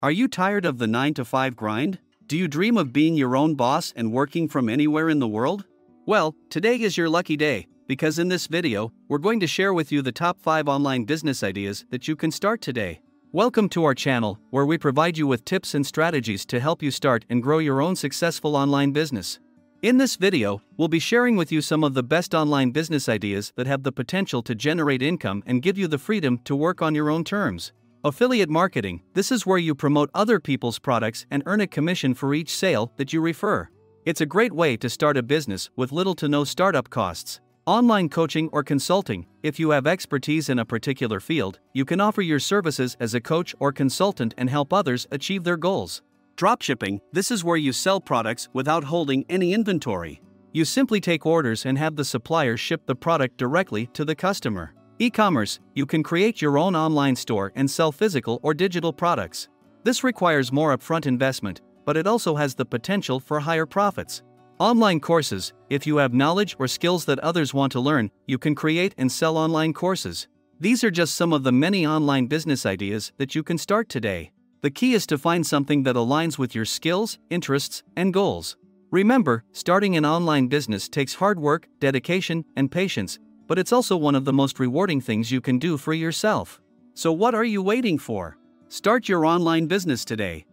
Are you tired of the 9 to 5 grind? Do you dream of being your own boss and working from anywhere in the world? Well, today is your lucky day, because in this video, we're going to share with you the top 5 online business ideas that you can start today. Welcome to our channel, where we provide you with tips and strategies to help you start and grow your own successful online business. In this video, we'll be sharing with you some of the best online business ideas that have the potential to generate income and give you the freedom to work on your own terms. Affiliate marketing: this is where you promote other people's products and earn a commission for each sale that you refer. It's a great way to start a business with little to no startup costs. Online coaching or consulting: if you have expertise in a particular field, you can offer your services as a coach or consultant and help others achieve their goals. Dropshipping: this is where you sell products without holding any inventory. You simply take orders and have the supplier ship the product directly to the customer. E-commerce: you can create your own online store and sell physical or digital products. This requires more upfront investment, but it also has the potential for higher profits. Online courses: if you have knowledge or skills that others want to learn, you can create and sell online courses. These are just some of the many online business ideas that you can start today. The key is to find something that aligns with your skills, interests, and goals. Remember, starting an online business takes hard work, dedication, and patience, but it's also one of the most rewarding things you can do for yourself. So what are you waiting for? Start your online business today.